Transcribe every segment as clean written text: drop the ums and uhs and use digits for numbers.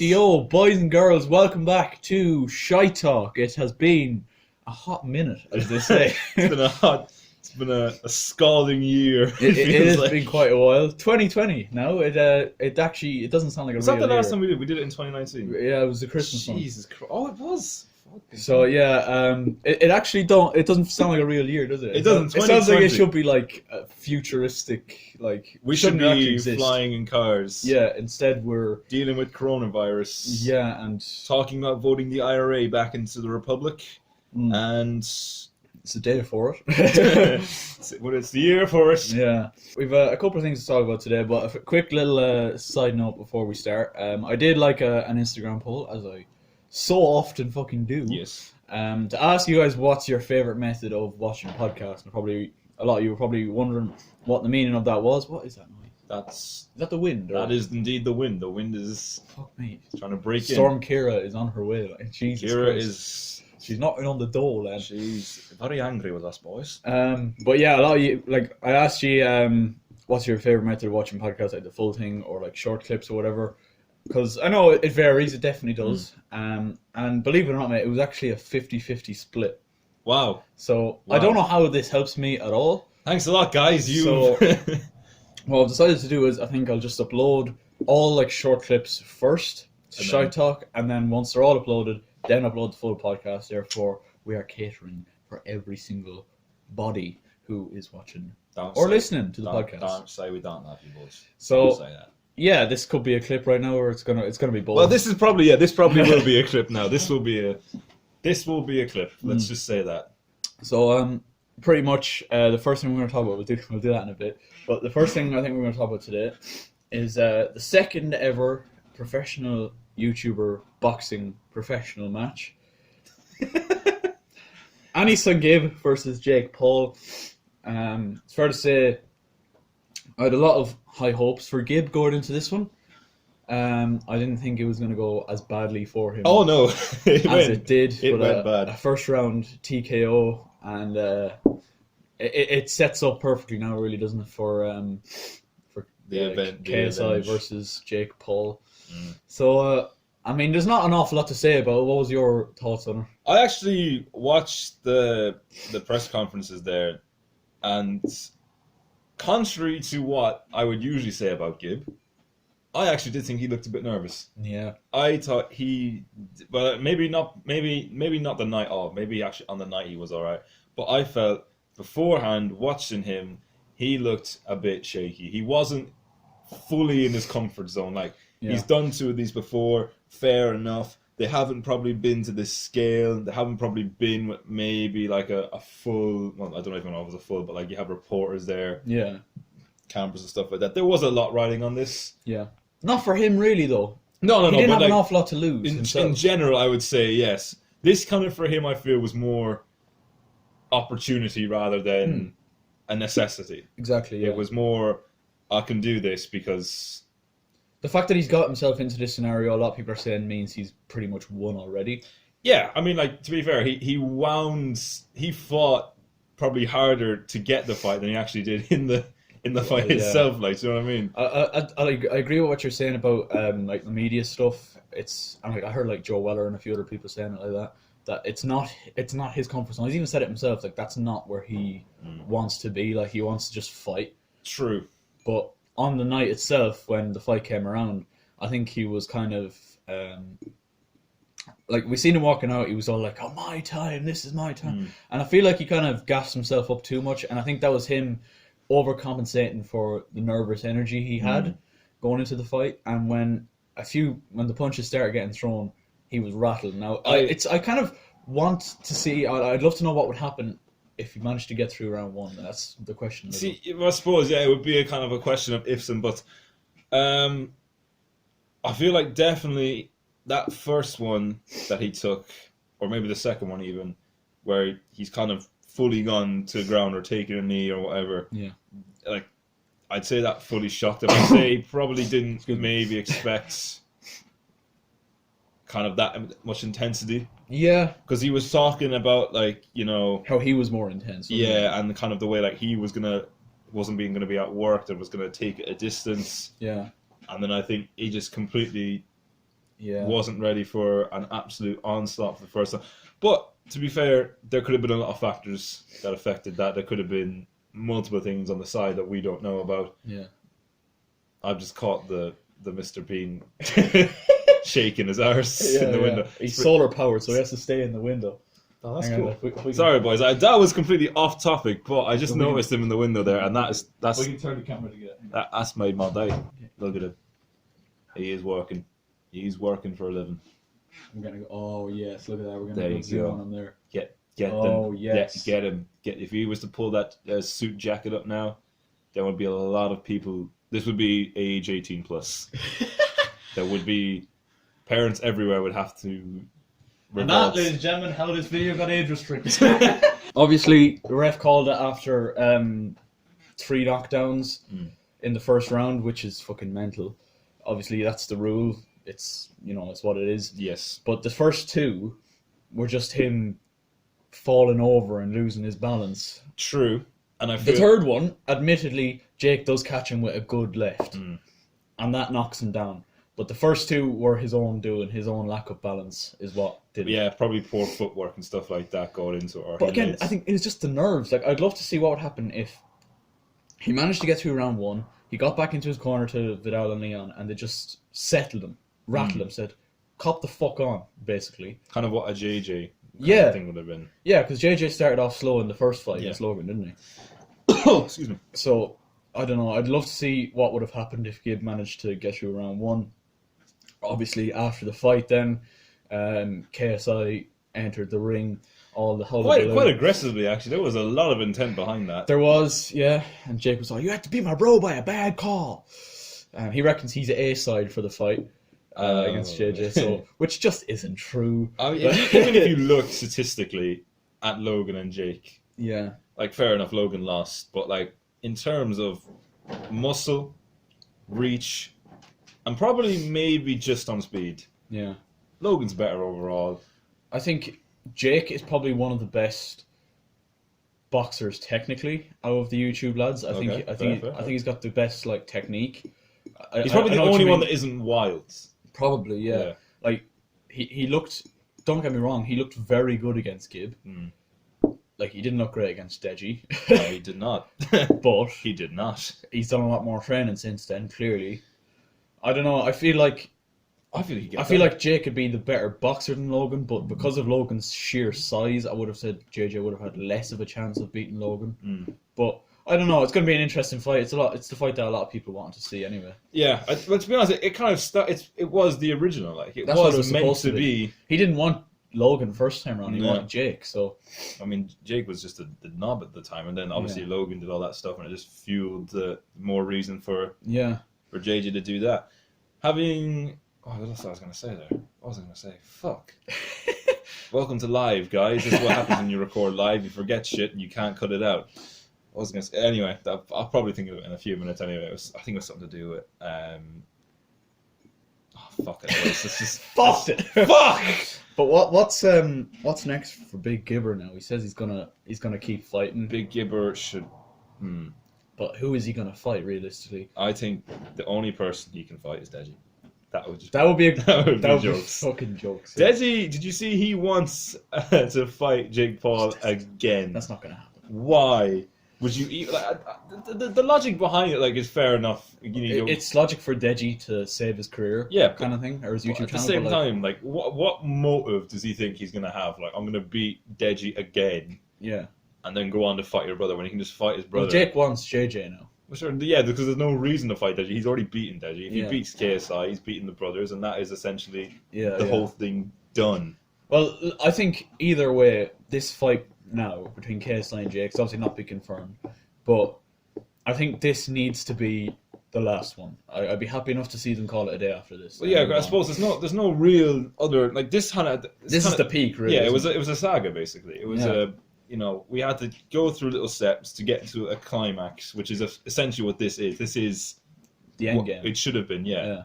Rightio, boys and girls, welcome back to ShiteTalk. It has been a hot minute, as they say. It's been a scalding year. It has been quite a while. 2020 now. It doesn't sound like a Was real that the last year. time we did? We did it in 2019. Yeah, it was the Christmas one. Jesus Christ! Oh, it was. So yeah, it actually doesn't sound like a real year, does it? It doesn't. It sounds like it 2020. should be like a futuristic, like We should shouldn't actually be exist. flying in cars. Yeah, instead we're Dealing with coronavirus. yeah, and Talking about voting the IRA back into the Republic, and it's a day for it. well, it's the year for it. Yeah, we've a couple of things to talk about today, but a quick little side note before we start. I did like an Instagram poll, as I so often fucking do. Yes. To ask you guys what's your favorite method of watching podcasts, and probably a lot of you were probably wondering what the meaning of that was. What is that noise? Is that the wind? Or? That is indeed the wind. The wind is Fuck me. trying to break Storm Kira is on her way. Like, Jesus in. Kira Christ. She's knocking on the door, lad. She's very angry with us, boys. But yeah, a lot of you, like, I asked you, what's your favorite method of watching podcasts, like the full thing or like short clips or whatever. Because I know it varies, it definitely does. And believe it or not, mate, it was actually a 50-50 split. Wow. So Wow. I don't know how this helps me at all. Thanks a lot, guys. So- What I've decided to do is I think I'll just upload all like short clips first to And Shite Talk, and then once they're all uploaded, then upload the full podcast. Therefore, we are catering for every single body who is watching Don't or say- listening to the don't, podcast. Don't say we don't love you, boys. So- Don't say that. Yeah, this could be a clip right now, or it's gonna be both. Well, this probably will be a clip now. This will be a clip. Let's just say that. So pretty much the first thing we're going to talk about, we'll do that in a bit. But the first thing I think we're going to talk about today is the second ever professional YouTuber boxing professional match. AnEsonGib versus Jake Paul. It's fair to say I had a lot of high hopes for Gib going into this one. I didn't think it was going to go as badly for him. Oh no, It did. It but went bad. A first round TKO, and it sets up perfectly now, really, doesn't it, for The event, the KSI event. versus Jake Paul. So I mean, there's not an awful lot to say about it. What was your thoughts on it? I actually watched the press conferences there, and contrary to what I would usually say about Gib, I actually did think he looked a bit nervous. Yeah, I thought maybe not the night of, maybe actually on the night he was alright. But I felt beforehand watching him, he looked a bit shaky. He wasn't fully in his comfort zone. Like he's done two of these before, fair enough. They haven't probably been to this scale. They haven't probably been with maybe like a full. Well, I don't even know if it was a full, but like you have reporters there, yeah, cameras and stuff like that. There was a lot riding on this. yeah. Not for him, really, though. No, He didn't but have like, an awful lot to lose himself. in general, I would say yes. This kind of for him, I feel, was more opportunity rather than a necessity. Exactly, yeah. It was more, I can do this because The fact that he's got himself into this scenario, a lot of people are saying, means he's pretty much won already. yeah. I mean, like to be fair, he fought probably harder to get the fight than he actually did in the fight Yeah. itself. Like, do you know what I mean? I agree with what you're saying about like the media stuff. I heard like Joe Weller and a few other people saying it like that. That it's not his comfort zone. He's even said it himself. Like that's not where he wants to be. Like he wants to just fight. True. But on the night itself, when the fight came around, I think he was kind of like we seen him walking out. He was all like, "Oh, my time! This is my time!" And I feel like he kind of gassed himself up too much. And I think that was him overcompensating for the nervous energy he had going into the fight. And when the punches started getting thrown, he was rattled. Now I kind of want to see. I'd love to know what would happen if he managed to get through round one. That's the question. See, I suppose it would be a kind of a question of ifs and buts. I feel like definitely that first one that he took, or maybe the second one even, where he's kind of fully gone to the ground or taking a knee or whatever. Yeah. Like, I'd say that fully shocked him. I'd say he probably didn't maybe expect kind of that much intensity. Yeah. Because he was talking about, like, you know... How he was more intense. Yeah, and kind of the way, like, he wasn't going to be at work, that was going to take a distance. Yeah. And then I think he just completely wasn't ready for an absolute onslaught for the first time. But to be fair, there could have been a lot of factors that affected that. There could have been multiple things on the side that we don't know about. Yeah. I've just caught the Mr. Bean shaking his arse in the window. He's solar powered, so he has to stay in the window. Oh, that's Hang on, cool. Sorry, boys. That was completely off topic, but I just noticed him in the window there, and that's We can turn the camera to get. that's made my day. Look at him. He is working. He's working for a living. I'm gonna go. Oh yes, look at that. We're gonna There go you zoom go. on him there. Get Oh, them. yes. Get him. If he was to pull that suit jacket up now, there would be a lot of people. This would be age 18 plus. There would be parents everywhere would have to. And that, ladies and gentlemen, how this video got age restricted. Obviously, the ref called it after 3 knockdowns in the first round, which is fucking mental. Obviously, that's the rule. It's it's what it is. Yes. But the first 2 were just him falling over and losing his balance. True. And I feel The third one, admittedly, Jake does catch him with a good left, and that knocks him down. But the first 2 were his own doing, his own lack of balance is what did it. Yeah, probably poor footwork and stuff like that going into it. But again, I think it was just the nerves. Like, I'd love to see what would happen if he managed to get through round 1, he got back into his corner to Vidal and Leon, and they just settled him, rattled him, said, cop the fuck on, basically. kind of what a JJ thing would have been. Yeah, because JJ started off slow in the first fight against Logan, didn't he? Excuse me. So, I don't know. I'd love to see what would have happened if Gibb managed to get through round 1. Obviously, after the fight then, KSI entered the ring. Quite aggressively, actually. There was a lot of intent behind that. There was, yeah. And Jake was like, you had to beat my bro by a bad call. He reckons he's A side for the fight against JJ, so which just isn't true. I mean, even if you look statistically at Logan and Jake, Yeah. like, fair enough, Logan lost. But, like, in terms of muscle, reach, and probably maybe just on speed, Yeah. Logan's better overall. I think Jake is probably one of the best boxers technically out of the YouTube lads. I think he's got the best like technique. He's probably I the know what only you one mean. that isn't wild. Probably, yeah. Yeah. Like he looked. Don't get me wrong. He looked very good against Gibb. Like he didn't look great against Deji. No, he did not. But He did not. he's done a lot more training since then. Clearly, I don't know. I feel like Jake could be the better boxer than Logan, but because of Logan's sheer size, I would have said JJ would have had less of a chance of beating Logan. But I don't know. It's going to be an interesting fight. It's the fight that a lot of people want to see anyway. Yeah, but to be honest, it kind of it was the original. Like That's what it was was meant supposed to to be. He didn't want Logan first time around. He No. wanted Jake. So I mean, Jake was just the knob at the time, and then obviously Logan did all that stuff, and it just fueled more reason for JJ to do that. What else I was going to say there? What was I going to say? Fuck. Welcome to live, guys. This is what happens when you record live. You forget shit and you can't cut it out. What was I going to say? Anyway, I'll probably think of it in a few minutes anyway. I think it was something to do with... fuck it. It's just... fuck it. Fuck! But what's next for Big Gibber now? He says he's gonna keep fighting. Big Gibber should... But who is he gonna fight realistically? I think the only person he can fight is Deji. That would be jokes. Fucking jokes. Yeah. Deji, did you see he wants to fight Jake Paul again? That's not gonna happen. Why would you? The logic behind it, like, is fair enough. It's logic for Deji to save his career, kind of thing, or his YouTube channel. At the same time, like, what motive does he think he's gonna have? Like, I'm gonna beat Deji again, and then go on to fight your brother when he can just fight his brother. Well, Jake wants JJ now. Well, sure, yeah, because there's no reason to fight Deji. He's already beaten Deji. If he beats KSI, he's beaten the brothers, and that is essentially the whole thing done. Well, I think either way, this fight now between KSI and Jake is obviously not be confirmed, but I think this needs to be the last one. I'd be happy enough to see them call it a day after this. Well, yeah, I suppose there's no real other, like, this is the peak, really. Yeah, it was a saga basically. It was we had to go through little steps to get to a climax, which is essentially what this is. This is the end game. It should have been, yeah.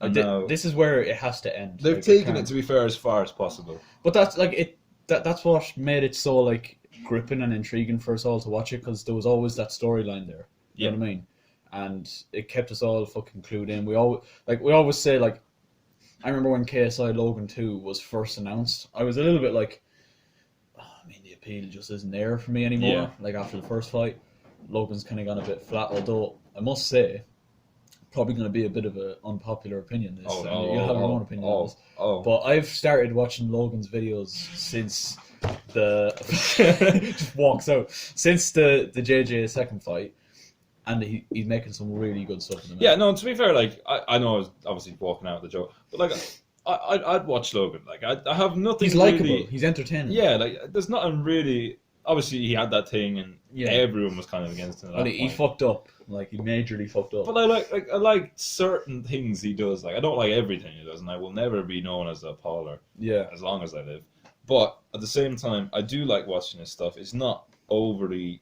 And this is where it has to end. They've taken it, to be fair, as far as possible. But that's like it. That's what made it so like gripping and intriguing for us all to watch it, because there was always that storyline there. You know what I mean? And it kept us all fucking clued in. We always say, like, I remember when KSI Logan 2 was first announced, I was a little bit like, the appeal just isn't there for me anymore. Yeah. Like after the first fight, Logan's kind of gone a bit flat. Although I must say, probably going to be a bit of an unpopular opinion. You'll have your own opinion on this. But I've started watching Logan's videos since the just walks out since the JJ second fight, and he's making some really good stuff in the Yeah, no. To be fair, like I know I was obviously walking out the joke, but like I'd watch Logan. Like I have nothing. He's likable. Really, he's entertaining. yeah, like there's nothing really. Obviously, he had that thing, and everyone was kind of against him. But he fucked up. Like he majorly fucked up. But I like certain things he does. Like I don't like everything he does, and I will never be known as a Pauler. Yeah. As long as I live. But at the same time, I do like watching his stuff. It's not overly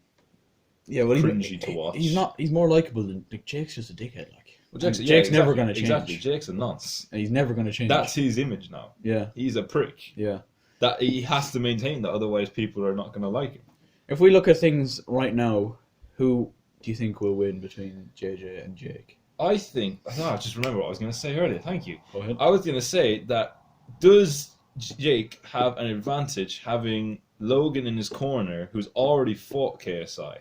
cringy to watch. He's not. He's more likable than like, Jake's just a dickhead. Like Jake's never going to change. Exactly, Jake's a nonce. And he's never going to change. That's his image now. Yeah. He's a prick. Yeah. That he has to maintain that, otherwise people are not going to like him. If we look at things right now, who do you think will win between JJ and Jake? I think... I just remember what I was going to say earlier. Thank you. Go ahead. I was going to say that does Jake have an advantage having Logan in his corner who's already fought KSI?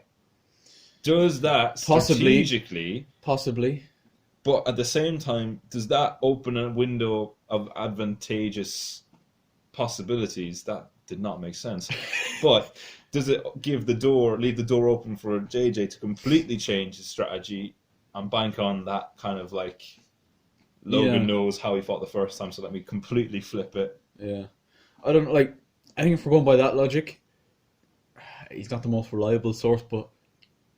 Does that strategically... Possibly. But at the same time, does that open a window of advantageous possibilities? That did not make sense. But does it leave the door open for JJ to completely change his strategy and bank on that kind of like Logan knows how he fought the first time, so let me completely flip it? Yeah. I don't like. I think if we're going by that logic, he's not the most reliable source, but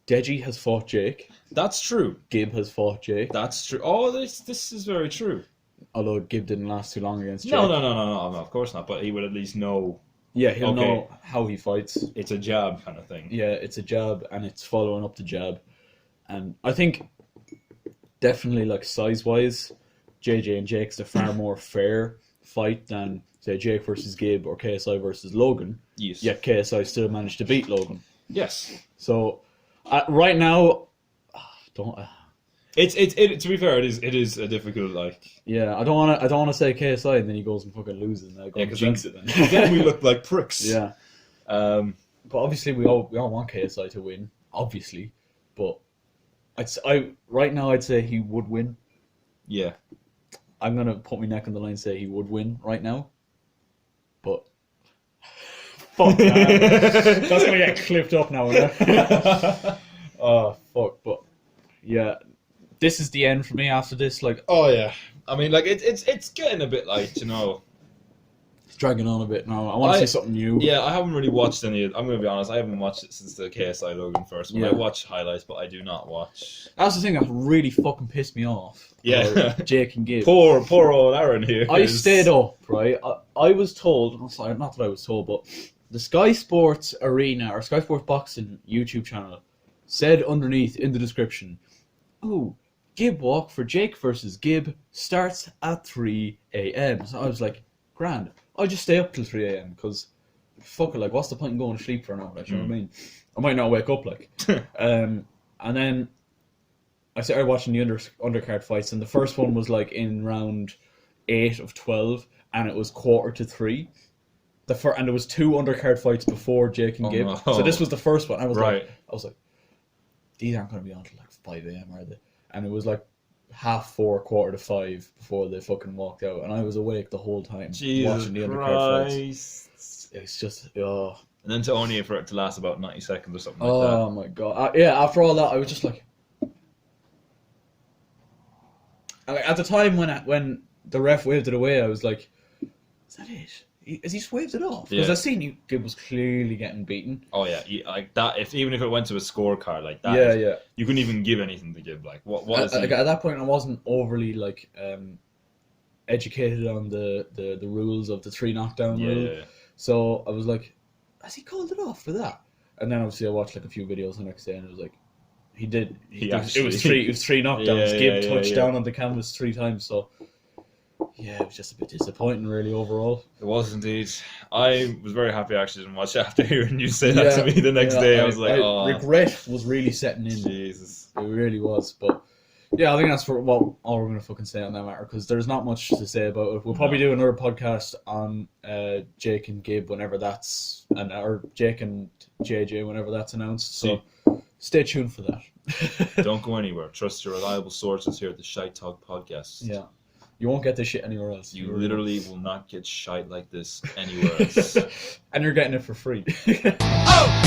Deji has fought Jake. That's true. Gib has fought Jake. That's true. Oh, this is very true. Although Gib didn't last too long against Jake. No, of course not. But he would at least know. Yeah, he'll know how he fights. It's a jab kind of thing. Yeah, it's a jab, and it's following up the jab. And I think definitely, like, size-wise, JJ and Jake's a far more fair fight than, say, Jake versus Gib or KSI versus Logan. Yes. Yet KSI still managed to beat Logan. Yes. So, right now, It to be fair, it is a difficult like. Yeah, I don't want to say KSI and then he goes and fucking loses and I go and jinx it then. Then we look like pricks. Yeah. But obviously we all want KSI to win, obviously. But right now I'd say he would win. Yeah. I'm gonna put my neck on the line and say he would win right now. But fuck man. That's gonna get clipped up now. Oh fuck, but yeah. This is the end for me after this. Like, oh yeah, I mean, like it's getting a bit like, you know, it's dragging on a bit now. I want to see something new. Yeah, I haven't really watched any. I'm going to be honest, I haven't watched it since the KSI Logan first one. I watch highlights, but I do not watch. That's the thing that really fucking pissed me off. Yeah, Jake and Gib. Poor old Aaron here. I stayed up, right? I was told, not that I was told, but the Sky Sports Arena or Sky Sports Boxing YouTube channel said underneath in the description, "Ooh, Gib walk for Jake versus Gib starts at 3 a.m. So I was like, grand. I'll just stay up till 3 a.m. because, fuck it, like, what's the point in going to sleep for an hour? Like, you know what I mean? I might not wake up, like. And then I started watching the undercard fights, and the first one was, like, in round 8 of 12, and it was 2:45. And there was 2 undercard fights before Jake and Gib. No. So this was the first one. I was like, these aren't going to be on till, like, 5 a.m., are they? And it was like 4:30, 4:45 before they fucking walked out, and I was awake the whole time watching the undercard fights. It's just And then only for it to last about 90 seconds or something like that. Oh my god! After all that, I was just like, at the time when the ref waved it away, I was like, "Is that it? Has he just waved it off?" Because I seen Gib was clearly getting beaten. Oh yeah, like that. Even if it went to a scorecard like that, you couldn't even give anything to Gib. Like what is he? Like, at that point, I wasn't overly like educated on the rules of the 3 knockdown rule. Yeah. So I was like, has he called it off for that? And then obviously I watched like a few videos the next day, and it was like, he did. It was 3 knockdowns. Gib touched down on the canvas 3 times. So. Yeah, it was just a bit disappointing, really, overall. It was indeed. I was very happy I actually didn't watch after hearing you say that to me the next day. I was like, regret was really setting in. Jesus. It really was. But Yeah, I think that's for all we're gonna fucking say on that matter, because there's not much to say about it. We'll probably do another podcast on Jake and Gib whenever that's or Jake and JJ whenever that's announced. So stay tuned for that. Don't go anywhere. Trust your reliable sources here at the ShiteTalk podcast. Yeah, you won't get this shit anywhere else. You literally will not get shite like this anywhere else. And you're getting it for free. Oh!